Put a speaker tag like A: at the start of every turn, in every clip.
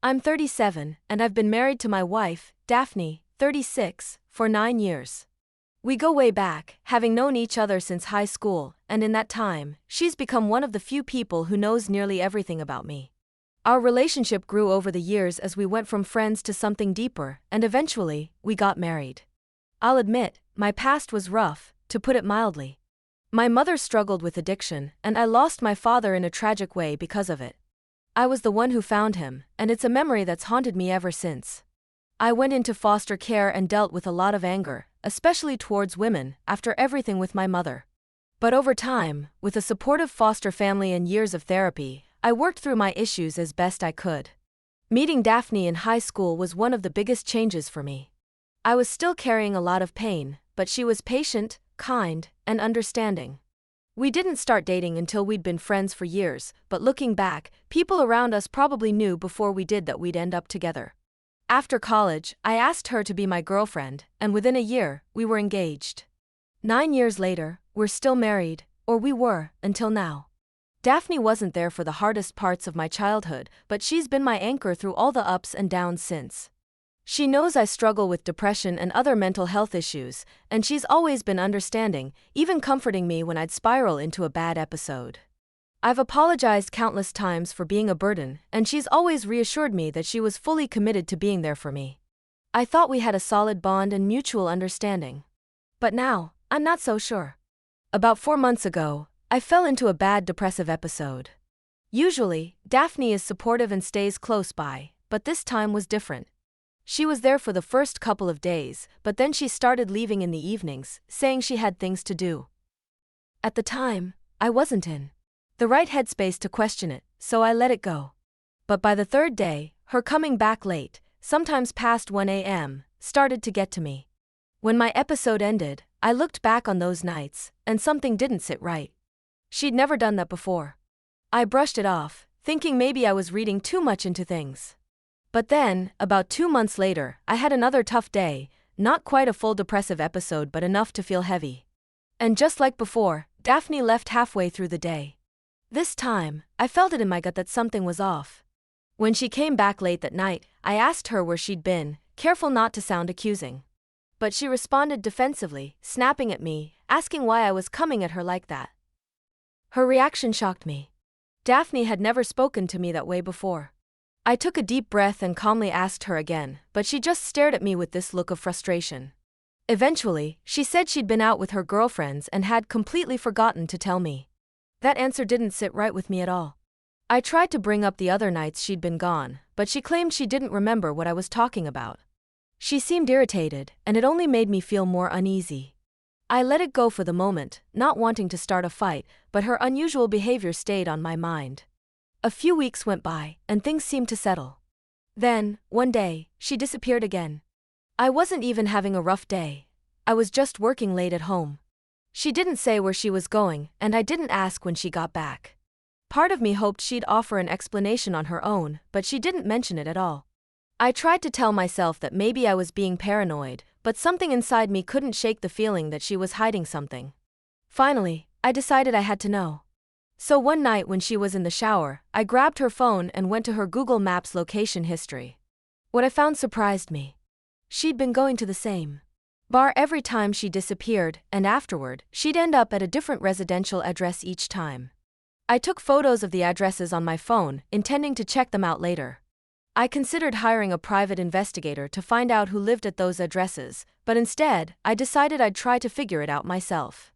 A: I'm 37, and I've been married to my wife, Daphne, 36, for 9 years. We go way back, having known each other since high school, and in that time, she's become one of the few people who knows nearly everything about me. Our relationship grew over the years as we went from friends to something deeper, and eventually, we got married. I'll admit, my past was rough, to put it mildly. My mother struggled with addiction, and I lost my father in a tragic way because of it. I was the one who found him, and it's a memory that's haunted me ever since. I went into foster care and dealt with a lot of anger, especially towards women, after everything with my mother. But over time, with a supportive foster family and years of therapy, I worked through my issues as best I could. Meeting Daphne in high school was one of the biggest changes for me. I was still carrying a lot of pain, but she was patient, kind, and understanding. We didn't start dating until we'd been friends for years, but looking back, people around us probably knew before we did that we'd end up together. After college, I asked her to be my girlfriend, and within a year, we were engaged. 9 years later, we're still married, or we were, until now. Daphne wasn't there for the hardest parts of my childhood, but she's been my anchor through all the ups and downs since. She knows I struggle with depression and other mental health issues, and she's always been understanding, even comforting me when I'd spiral into a bad episode. I've apologized countless times for being a burden, and she's always reassured me that she was fully committed to being there for me. I thought we had a solid bond and mutual understanding. But now, I'm not so sure. About 4 months ago, I fell into a bad depressive episode. Usually, Daphne is supportive and stays close by, but this time was different. She was there for the first couple of days, but then she started leaving in the evenings, saying she had things to do. At the time, I wasn't in the right headspace to question it, so I let it go. But by the 3rd day, her coming back late, sometimes past 1 a.m., started to get to me. When my episode ended, I looked back on those nights, and something didn't sit right. She'd never done that before. I brushed it off, thinking maybe I was reading too much into things. But then, about 2 months later, I had another tough day, not quite a full depressive episode but enough to feel heavy. And just like before, Daphne left halfway through the day. This time, I felt it in my gut that something was off. When she came back late that night, I asked her where she'd been, careful not to sound accusing. But she responded defensively, snapping at me, asking why I was coming at her like that. Her reaction shocked me. Daphne had never spoken to me that way before. I took a deep breath and calmly asked her again, but she just stared at me with this look of frustration. Eventually, she said she'd been out with her girlfriends and had completely forgotten to tell me. That answer didn't sit right with me at all. I tried to bring up the other nights she'd been gone, but she claimed she didn't remember what I was talking about. She seemed irritated, and it only made me feel more uneasy. I let it go for the moment, not wanting to start a fight, but her unusual behavior stayed on my mind. A few weeks went by, and things seemed to settle. Then, one day, she disappeared again. I wasn't even having a rough day. I was just working late at home. She didn't say where she was going, and I didn't ask when she got back. Part of me hoped she'd offer an explanation on her own, but she didn't mention it at all. I tried to tell myself that maybe I was being paranoid, but something inside me couldn't shake the feeling that she was hiding something. Finally, I decided I had to know. So one night when she was in the shower, I grabbed her phone and went to her Google Maps location history. What I found surprised me. She'd been going to the same bar every time she disappeared, and afterward, she'd end up at a different residential address each time. I took photos of the addresses on my phone, intending to check them out later. I considered hiring a private investigator to find out who lived at those addresses, but instead, I decided I'd try to figure it out myself.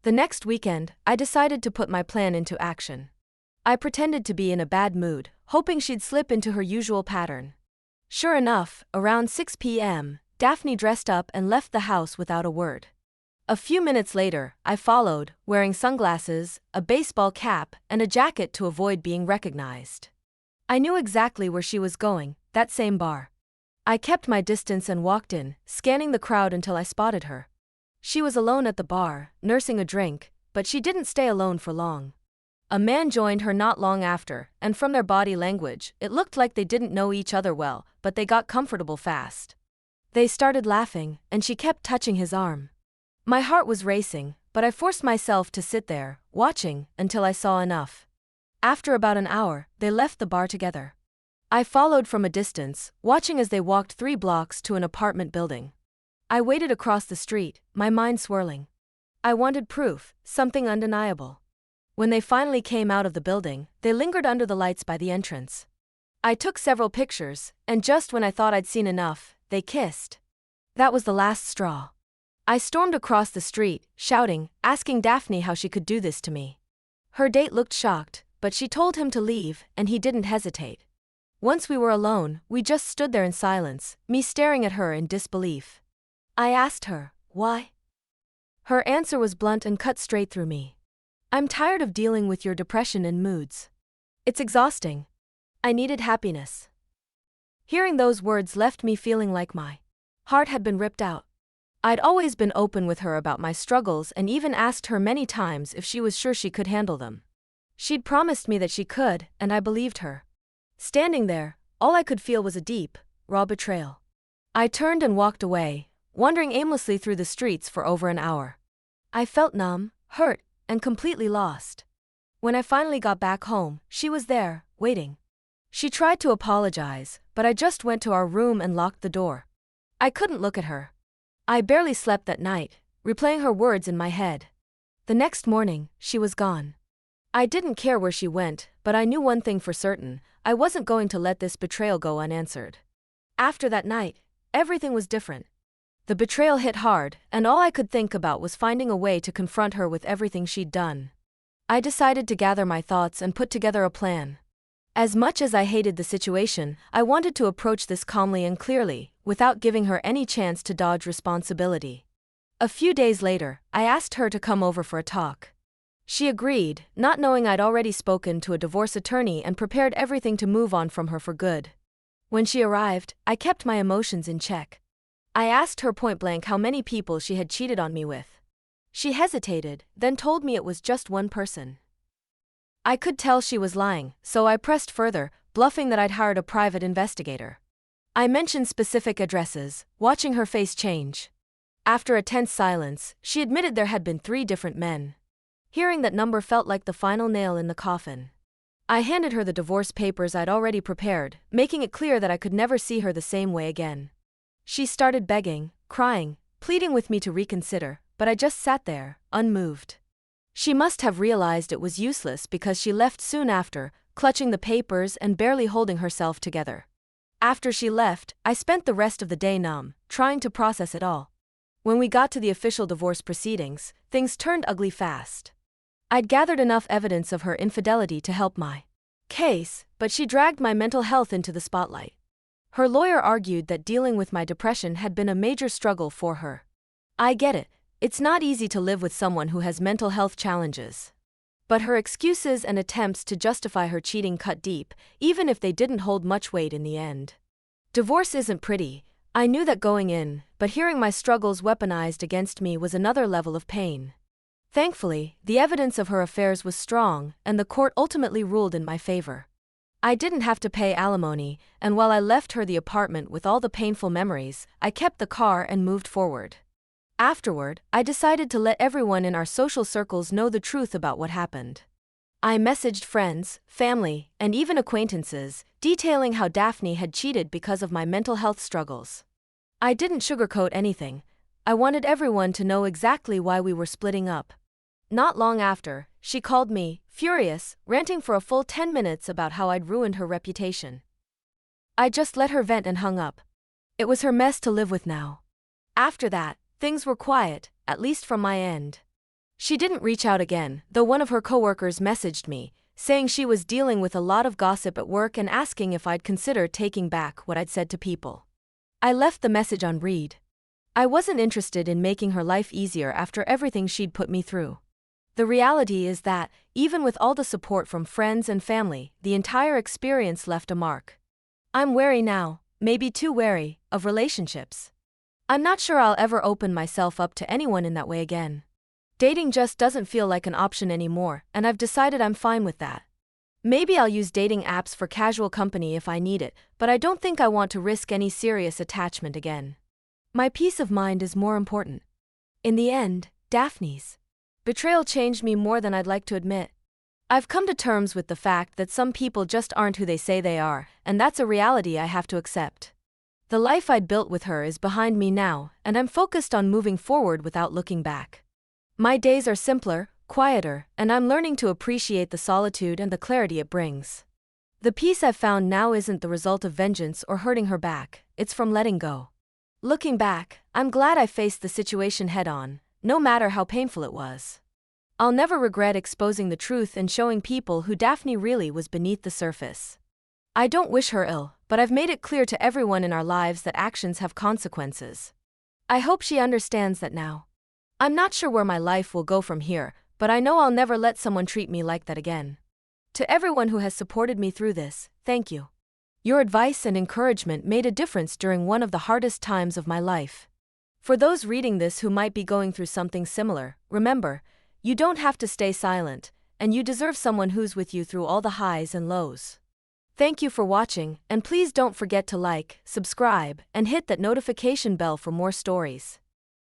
A: The next weekend, I decided to put my plan into action. I pretended to be in a bad mood, hoping she'd slip into her usual pattern. Sure enough, around 6 p.m., Daphne dressed up and left the house without a word. A few minutes later, I followed, wearing sunglasses, a baseball cap, and a jacket to avoid being recognized. I knew exactly where she was going, that same bar. I kept my distance and walked in, scanning the crowd until I spotted her. She was alone at the bar, nursing a drink, but she didn't stay alone for long. A man joined her not long after, and from their body language, it looked like they didn't know each other well, but they got comfortable fast. They started laughing, and she kept touching his arm. My heart was racing, but I forced myself to sit there, watching, until I saw enough. After about an hour, they left the bar together. I followed from a distance, watching as they walked 3 blocks to an apartment building. I waited across the street, my mind swirling. I wanted proof, something undeniable. When they finally came out of the building, they lingered under the lights by the entrance. I took several pictures, and just when I thought I'd seen enough, they kissed. That was the last straw. I stormed across the street, shouting, asking Daphne how she could do this to me. Her date looked shocked, but she told him to leave, and he didn't hesitate. Once we were alone, we just stood there in silence, me staring at her in disbelief. I asked her, why? Her answer was blunt and cut straight through me. I'm tired of dealing with your depression and moods. It's exhausting. I needed happiness. Hearing those words left me feeling like my heart had been ripped out. I'd always been open with her about my struggles and even asked her many times if she was sure she could handle them. She'd promised me that she could, and I believed her. Standing there, all I could feel was a deep, raw betrayal. I turned and walked away, wandering aimlessly through the streets for over an hour. I felt numb, hurt, and completely lost. When I finally got back home, she was there, waiting. She tried to apologize, but I just went to our room and locked the door. I couldn't look at her. I barely slept that night, replaying her words in my head. The next morning, she was gone. I didn't care where she went, but I knew one thing for certain: I wasn't going to let this betrayal go unanswered. After that night, everything was different. The betrayal hit hard, and all I could think about was finding a way to confront her with everything she'd done. I decided to gather my thoughts and put together a plan. As much as I hated the situation, I wanted to approach this calmly and clearly, without giving her any chance to dodge responsibility. A few days later, I asked her to come over for a talk. She agreed, not knowing I'd already spoken to a divorce attorney and prepared everything to move on from her for good. When she arrived, I kept my emotions in check. I asked her point-blank how many people she had cheated on me with. She hesitated, then told me it was just one person. I could tell she was lying, so I pressed further, bluffing that I'd hired a private investigator. I mentioned specific addresses, watching her face change. After a tense silence, she admitted there had been 3 different men. Hearing that number felt like the final nail in the coffin. I handed her the divorce papers I'd already prepared, making it clear that I could never see her the same way again. She started begging, crying, pleading with me to reconsider, but I just sat there, unmoved. She must have realized it was useless because she left soon after, clutching the papers and barely holding herself together. After she left, I spent the rest of the day numb, trying to process it all. When we got to the official divorce proceedings, things turned ugly fast. I'd gathered enough evidence of her infidelity to help my case, but she dragged my mental health into the spotlight. Her lawyer argued that dealing with my depression had been a major struggle for her. I get it, it's not easy to live with someone who has mental health challenges. But her excuses and attempts to justify her cheating cut deep, even if they didn't hold much weight in the end. Divorce isn't pretty, I knew that going in, but hearing my struggles weaponized against me was another level of pain. Thankfully, the evidence of her affairs was strong, and the court ultimately ruled in my favor. I didn't have to pay alimony, and while I left her the apartment with all the painful memories, I kept the car and moved forward. Afterward, I decided to let everyone in our social circles know the truth about what happened. I messaged friends, family, and even acquaintances, detailing how Daphne had cheated because of my mental health struggles. I didn't sugarcoat anything. I wanted everyone to know exactly why we were splitting up. Not long after, she called me, furious, ranting for a full 10 minutes about how I'd ruined her reputation. I just let her vent and hung up. It was her mess to live with now. After that, things were quiet, at least from my end. She didn't reach out again, though one of her coworkers messaged me, saying she was dealing with a lot of gossip at work and asking if I'd consider taking back what I'd said to people. I left the message on read. I wasn't interested in making her life easier after everything she'd put me through. The reality is that, even with all the support from friends and family, the entire experience left a mark. I'm wary now, maybe too wary, of relationships. I'm not sure I'll ever open myself up to anyone in that way again. Dating just doesn't feel like an option anymore, and I've decided I'm fine with that. Maybe I'll use dating apps for casual company if I need it, but I don't think I want to risk any serious attachment again. My peace of mind is more important. In the end, Daphne's betrayal changed me more than I'd like to admit. I've come to terms with the fact that some people just aren't who they say they are, and that's a reality I have to accept. The life I'd built with her is behind me now, and I'm focused on moving forward without looking back. My days are simpler, quieter, and I'm learning to appreciate the solitude and the clarity it brings. The peace I've found now isn't the result of vengeance or hurting her back, it's from letting go. Looking back, I'm glad I faced the situation head-on, no matter how painful it was. I'll never regret exposing the truth and showing people who Daphne really was beneath the surface. I don't wish her ill, but I've made it clear to everyone in our lives that actions have consequences. I hope she understands that now. I'm not sure where my life will go from here, but I know I'll never let someone treat me like that again. To everyone who has supported me through this, thank you. Your advice and encouragement made a difference during one of the hardest times of my life. For those reading this who might be going through something similar, remember, you don't have to stay silent, and you deserve someone who's with you through all the highs and lows. Thank you for watching, and please don't forget to like, subscribe, and hit that notification bell for more stories.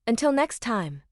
A: Until next time.